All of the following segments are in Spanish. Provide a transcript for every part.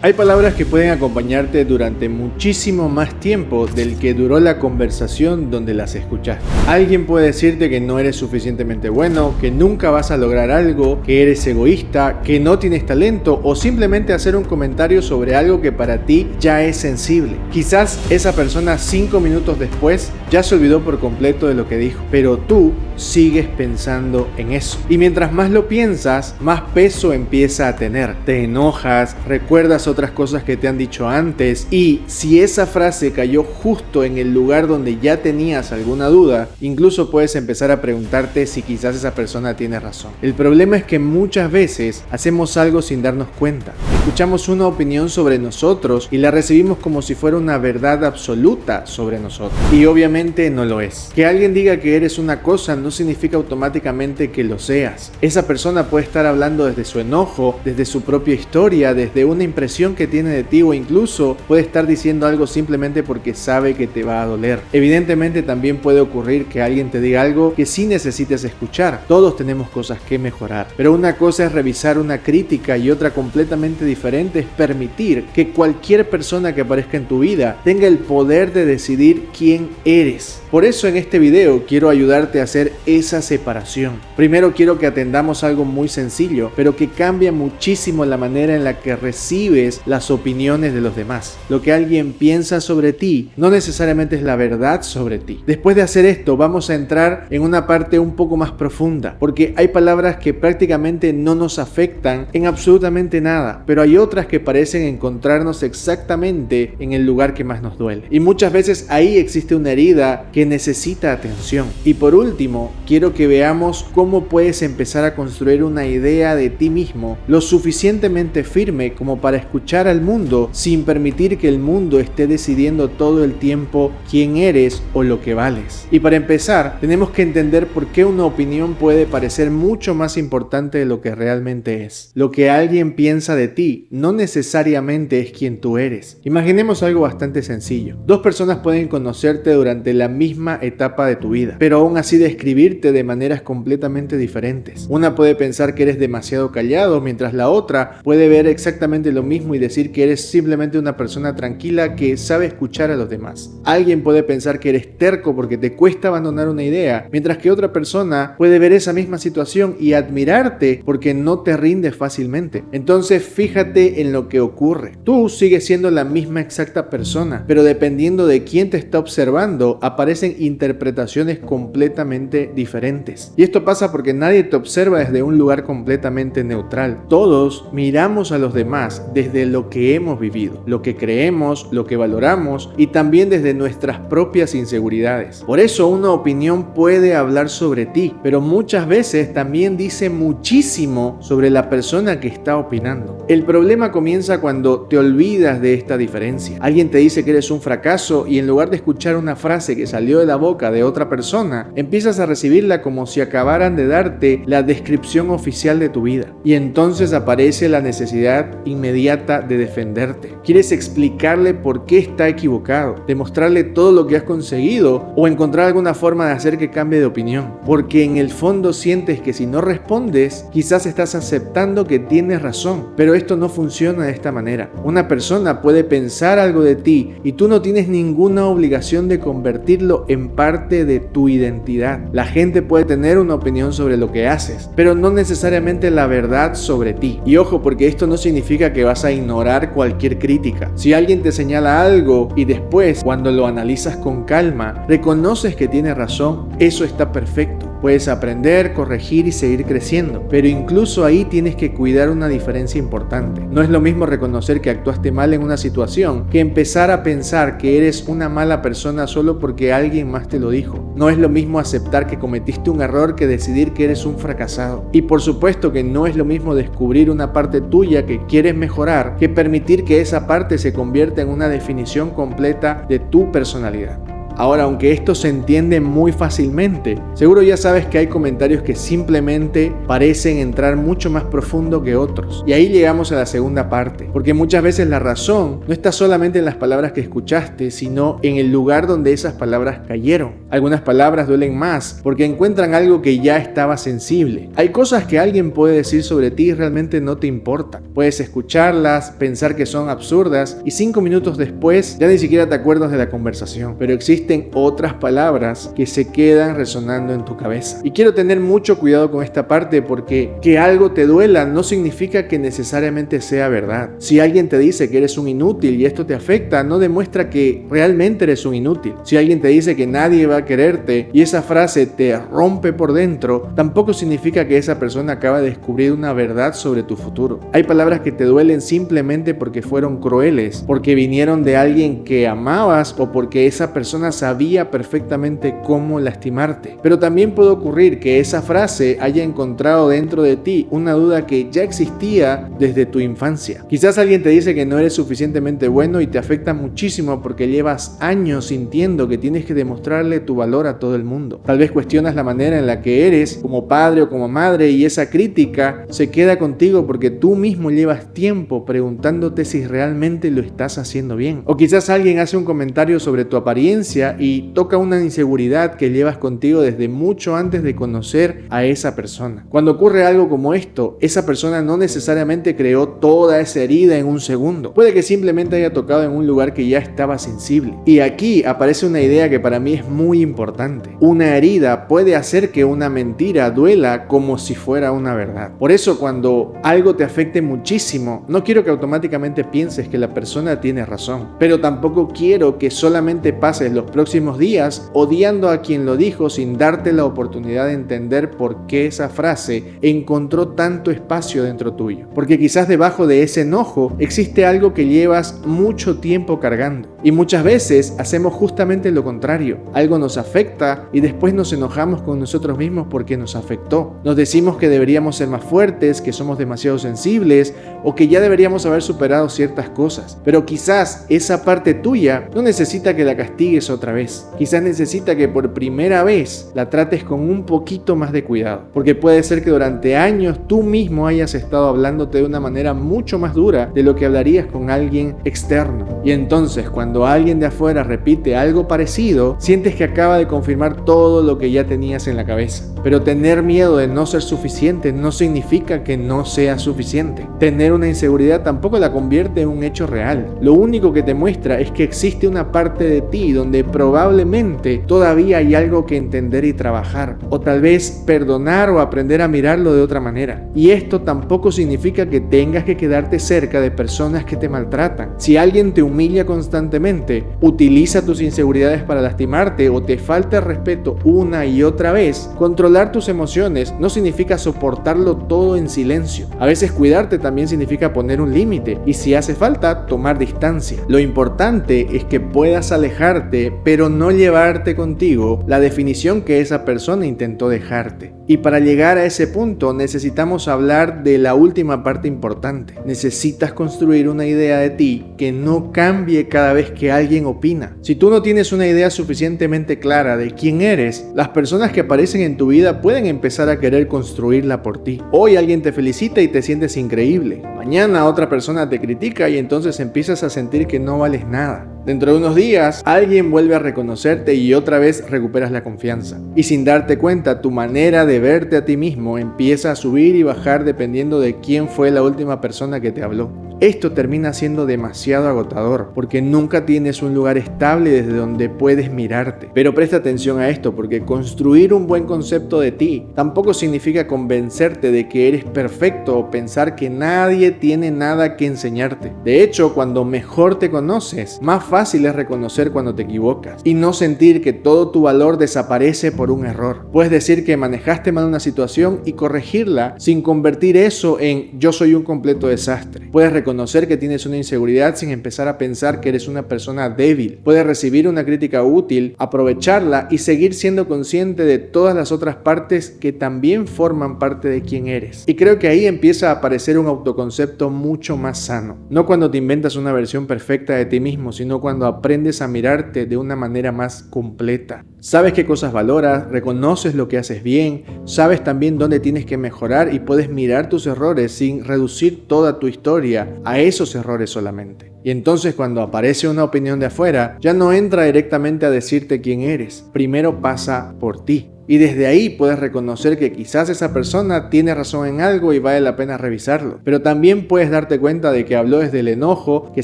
Hay palabras que pueden acompañarte durante muchísimo más tiempo del que duró la conversación donde las escuchaste. Alguien puede decirte que no eres suficientemente bueno, que nunca vas a lograr algo, que eres egoísta, que no tienes talento o simplemente hacer un comentario sobre algo que para ti ya es sensible. Quizás esa persona 5 minutos después ya se olvidó por completo de lo que dijo, pero tú sigues pensando en eso. Y mientras más lo piensas, más peso empieza a tener. Te enojas, recuerdas otras cosas que te han dicho antes y si esa frase cayó justo en el lugar donde ya tenías alguna duda, incluso puedes empezar a preguntarte si quizás esa persona tiene razón. El problema es que muchas veces hacemos algo sin darnos cuenta. Escuchamos una opinión sobre nosotros y la recibimos como si fuera una verdad absoluta sobre nosotros. Y obviamente no lo es. Que alguien diga que eres una cosa no significa automáticamente que lo seas. Esa persona puede estar hablando desde su enojo, desde su propia historia, desde una impresión que tiene de ti o incluso puede estar diciendo algo simplemente porque sabe que te va a doler. Evidentemente también puede ocurrir que alguien te diga algo que sí necesites escuchar. Todos tenemos cosas que mejorar, pero una cosa es revisar una crítica y otra completamente diferente es permitir que cualquier persona que aparezca en tu vida tenga el poder de decidir quién eres. Por eso en este video quiero ayudarte a hacer esa separación. Primero quiero que atendamos algo muy sencillo, pero que cambia muchísimo la manera en la que recibes las opiniones de los demás. Lo que alguien piensa sobre ti no necesariamente es la verdad sobre ti. Después de hacer esto, vamos a entrar en una parte un poco más profunda, porque hay palabras que prácticamente no nos afectan en absolutamente nada, pero hay otras que parecen encontrarnos exactamente en el lugar que más nos duele. Y muchas veces ahí existe una herida que necesita atención. Y por último, quiero que veamos cómo puedes empezar a construir una idea de ti mismo lo suficientemente firme como para escuchar al mundo sin permitir que el mundo esté decidiendo todo el tiempo quién eres o lo que vales. Y para empezar, tenemos que entender por qué una opinión puede parecer mucho más importante de lo que realmente es. Lo que alguien piensa de ti no necesariamente es quien tú eres. Imaginemos algo bastante sencillo. Dos personas pueden conocerte durante la misma etapa de tu vida, pero aún así describirte de maneras completamente diferentes. Una puede pensar que eres demasiado callado, mientras la otra puede ver exactamente lo mismo y decir que eres simplemente una persona tranquila que sabe escuchar a los demás. Alguien puede pensar que eres terco porque te cuesta abandonar una idea, mientras que otra persona puede ver esa misma situación y admirarte porque no te rindes fácilmente. Entonces fíjate en lo que ocurre. Tú sigues siendo la misma exacta persona, pero dependiendo de quién te está observando, aparecen interpretaciones completamente diferentes. Y esto pasa porque nadie te observa desde un lugar completamente neutral. Todos miramos a los demás desde lo que hemos vivido, lo que creemos, lo que valoramos y también desde nuestras propias inseguridades. Por eso una opinión puede hablar sobre ti, pero muchas veces también dice muchísimo sobre la persona que está opinando. El problema comienza cuando te olvidas de esta diferencia. Alguien te dice que eres un fracaso y en lugar de escuchar una frase que salió de la boca de otra persona, empiezas a recibirla como si acabaran de darte la descripción oficial de tu vida. Y entonces aparece la necesidad inmediata de defenderte. Quieres explicarle por qué está equivocado, demostrarle todo lo que has conseguido o encontrar alguna forma de hacer que cambie de opinión. Porque en el fondo sientes que si no respondes, quizás estás aceptando que tienes razón. Pero esto no funciona de esta manera. Una persona puede pensar algo de ti y tú no tienes ninguna obligación de convertirlo en parte de tu identidad. La gente puede tener una opinión sobre lo que haces, pero no necesariamente la verdad sobre ti. Y ojo, porque esto no significa que vas a ignorar cualquier crítica. Si alguien te señala algo y después, cuando lo analizas con calma, reconoces que tiene razón, eso está perfecto. Puedes aprender, corregir y seguir creciendo, pero incluso ahí tienes que cuidar una diferencia importante. No es lo mismo reconocer que actuaste mal en una situación que empezar a pensar que eres una mala persona solo porque alguien más te lo dijo. No es lo mismo aceptar que cometiste un error que decidir que eres un fracasado. Y por supuesto que no es lo mismo descubrir una parte tuya que quieres mejorar que permitir que esa parte se convierta en una definición completa de tu personalidad. Ahora, aunque esto se entiende muy fácilmente, seguro ya sabes que hay comentarios que simplemente parecen entrar mucho más profundo que otros. Y ahí llegamos a la segunda parte, porque muchas veces la razón no está solamente en las palabras que escuchaste, sino en el lugar donde esas palabras cayeron. Algunas palabras duelen más porque encuentran algo que ya estaba sensible. Hay cosas que alguien puede decir sobre ti y realmente no te importan. Puedes escucharlas, pensar que son absurdas y 5 minutos después ya ni siquiera te acuerdas de la conversación. Pero existen otras palabras que se quedan resonando en tu cabeza. Y quiero tener mucho cuidado con esta parte porque que algo te duela no significa que necesariamente sea verdad. Si alguien te dice que eres un inútil y esto te afecta, no demuestra que realmente eres un inútil. Si alguien te dice que nadie va a quererte y esa frase te rompe por dentro, tampoco significa que esa persona acaba de descubrir una verdad sobre tu futuro. Hay palabras que te duelen simplemente porque fueron crueles, porque vinieron de alguien que amabas o porque esa persona sabía perfectamente cómo lastimarte. Pero también puede ocurrir que esa frase haya encontrado dentro de ti una duda que ya existía desde tu infancia. Quizás alguien te dice que no eres suficientemente bueno y te afecta muchísimo porque llevas años sintiendo que tienes que demostrarle tu valor a todo el mundo. Tal vez cuestionas la manera en la que eres como padre o como madre y esa crítica se queda contigo porque tú mismo llevas tiempo preguntándote si realmente lo estás haciendo bien. O quizás alguien hace un comentario sobre tu apariencia y toca una inseguridad que llevas contigo desde mucho antes de conocer a esa persona. Cuando ocurre algo como esto, esa persona no necesariamente creó toda esa herida en un segundo. Puede que simplemente haya tocado en un lugar que ya estaba sensible. Y aquí aparece una idea que para mí es muy importante. Una herida puede hacer que una mentira duela como si fuera una verdad. Por eso cuando algo te afecte muchísimo, no quiero que automáticamente pienses que la persona tiene razón, pero tampoco quiero que solamente pases los próximos días odiando a quien lo dijo sin darte la oportunidad de entender por qué esa frase encontró tanto espacio dentro tuyo. Porque quizás debajo de ese enojo existe algo que llevas mucho tiempo cargando. Y muchas veces hacemos justamente lo contrario. Algo nos afecta y después nos enojamos con nosotros mismos porque nos afectó. Nos decimos que deberíamos ser más fuertes, que somos demasiado sensibles o que ya deberíamos haber superado ciertas cosas. Pero quizás esa parte tuya no necesita que la castigues otra vez. Quizás necesita que por primera vez la trates con un poquito más de cuidado. Porque puede ser que durante años tú mismo hayas estado hablándote de una manera mucho más dura de lo que hablarías con alguien externo. Y entonces cuando alguien de afuera repite algo parecido, sientes que acaba de confirmar todo lo que ya tenías en la cabeza. Pero tener miedo de no ser suficiente no significa que no sea suficiente. Tener una inseguridad tampoco la convierte en un hecho real. Lo único que te muestra es que existe una parte de ti donde probablemente todavía hay algo que entender y trabajar. O tal vez perdonar o aprender a mirarlo de otra manera. Y esto tampoco significa que tengas que quedarte cerca de personas que te maltratan. Si alguien te humilla constantemente, utiliza tus inseguridades para lastimarte o te falta el respeto una y otra vez, controlar tus emociones no significa soportarlo todo en silencio. A veces cuidarte también significa poner un límite y si hace falta, tomar distancia. Lo importante es que puedas alejarte, pero no llevarte contigo la definición que esa persona intentó dejarte. Y para llegar a ese punto necesitamos hablar de la última parte importante. Necesitas construir una idea de ti que no cambie cada vez que alguien opina. Si tú no tienes una idea suficientemente clara de quién eres, las personas que aparecen en tu vida pueden empezar a querer construirla por ti. Hoy alguien te felicita y te sientes increíble. Mañana otra persona te critica y entonces empiezas a sentir que no vales nada. Dentro de unos días, alguien vuelve a reconocerte y otra vez recuperas la confianza. Y sin darte cuenta, tu manera de verte a ti mismo empieza a subir y bajar dependiendo de quién fue la última persona que te habló. Esto termina siendo demasiado agotador porque nunca tienes un lugar estable desde donde puedes mirarte. Pero presta atención a esto porque construir un buen concepto de ti tampoco significa convencerte de que eres perfecto o pensar que nadie tiene nada que enseñarte. De hecho, cuando mejor te conoces, más fácil es reconocer cuando te equivocas y no sentir que todo tu valor desaparece por un error. Puedes decir que manejaste mal una situación y corregirla sin convertir eso en yo soy un completo desastre. Puedes reconocer reconocer que tienes una inseguridad sin empezar a pensar que eres una persona débil. Puedes recibir una crítica útil, aprovecharla y seguir siendo consciente de todas las otras partes que también forman parte de quién eres. Y creo que ahí empieza a aparecer un autoconcepto mucho más sano. No cuando te inventas una versión perfecta de ti mismo, sino cuando aprendes a mirarte de una manera más completa. Sabes qué cosas valoras, reconoces lo que haces bien, sabes también dónde tienes que mejorar y puedes mirar tus errores sin reducir toda tu historia a esos errores solamente. Y entonces cuando aparece una opinión de afuera, ya no entra directamente a decirte quién eres, primero pasa por ti. Y desde ahí puedes reconocer que quizás esa persona tiene razón en algo y vale la pena revisarlo. Pero también puedes darte cuenta de que habló desde el enojo, que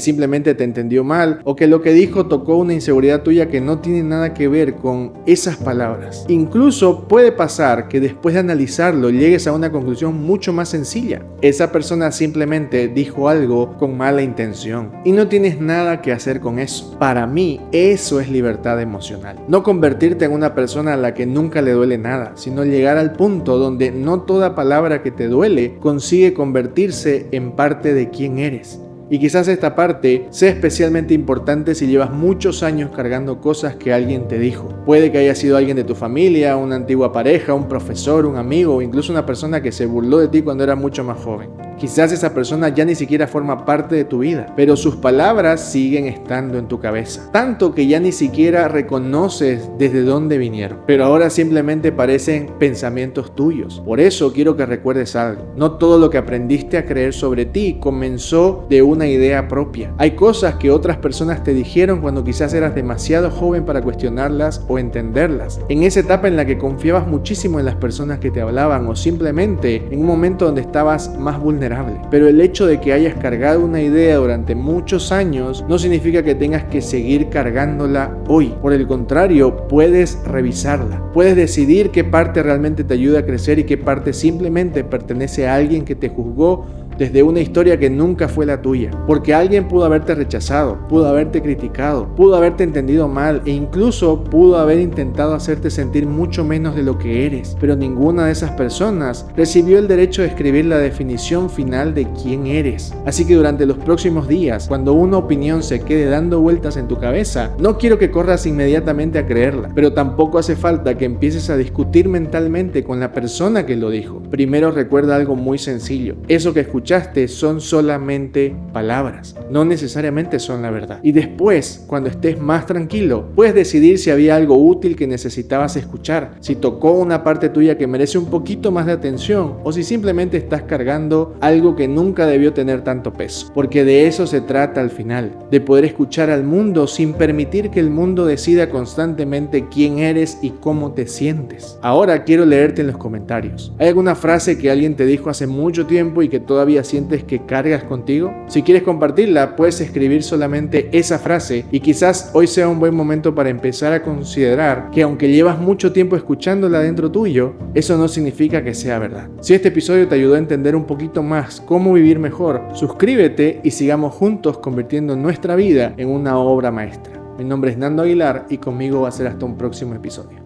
simplemente te entendió mal, o que lo que dijo tocó una inseguridad tuya que no tiene nada que ver con esas palabras. Incluso puede pasar que después de analizarlo llegues a una conclusión mucho más sencilla. Esa persona simplemente dijo algo con mala intención y no tienes nada que hacer con eso. Para mí, eso es libertad emocional. No convertirte en una persona a la que nunca le duele nada, sino llegar al punto donde no toda palabra que te duele consigue convertirse en parte de quién eres. Y quizás esta parte sea especialmente importante si llevas muchos años cargando cosas que alguien te dijo. Puede que haya sido alguien de tu familia, una antigua pareja, un profesor, un amigo o incluso una persona que se burló de ti cuando era mucho más joven. Quizás esa persona ya ni siquiera forma parte de tu vida, pero sus palabras siguen estando en tu cabeza. Tanto que ya ni siquiera reconoces desde dónde vinieron, pero ahora simplemente parecen pensamientos tuyos. Por eso quiero que recuerdes algo. No todo lo que aprendiste a creer sobre ti comenzó de una idea propia. Hay cosas que otras personas te dijeron cuando quizás eras demasiado joven para cuestionarlas o entenderlas. En esa etapa en la que confiabas muchísimo en las personas que te hablaban o simplemente en un momento donde estabas más vulnerable. Pero el hecho de que hayas cargado una idea durante muchos años no significa que tengas que seguir cargándola hoy. Por el contrario, puedes revisarla. Puedes decidir qué parte realmente te ayuda a crecer y qué parte simplemente pertenece a alguien que te juzgó desde una historia que nunca fue la tuya. Porque alguien pudo haberte rechazado, pudo haberte criticado, pudo haberte entendido mal e incluso pudo haber intentado hacerte sentir mucho menos de lo que eres. Pero ninguna de esas personas recibió el derecho de escribir la definición final de quién eres. Así que durante los próximos días, cuando una opinión se quede dando vueltas en tu cabeza, no quiero que corras inmediatamente a creerla, pero tampoco hace falta que empieces a discutir mentalmente con la persona que lo dijo. Primero recuerda algo muy sencillo. Eso que escuchaste son solamente palabras, no necesariamente son la verdad. Y después, cuando estés más tranquilo, puedes decidir si había algo útil que necesitabas escuchar, si tocó una parte tuya que merece un poquito más de atención o si simplemente estás cargando algo que nunca debió tener tanto peso. Porque de eso se trata al final, de poder escuchar al mundo sin permitir que el mundo decida constantemente quién eres y cómo te sientes. Ahora quiero leerte en los comentarios. ¿Hay alguna frase que alguien te dijo hace mucho tiempo y que todavía sientes que cargas contigo? Si quieres compartirla, puedes escribir solamente esa frase y quizás hoy sea un buen momento para empezar a considerar que aunque llevas mucho tiempo escuchándola dentro tuyo, eso no significa que sea verdad. Si este episodio te ayudó a entender un poquito más cómo vivir mejor, suscríbete y sigamos juntos convirtiendo nuestra vida en una obra maestra. Mi nombre es Nando Aguilar y conmigo va a ser hasta un próximo episodio.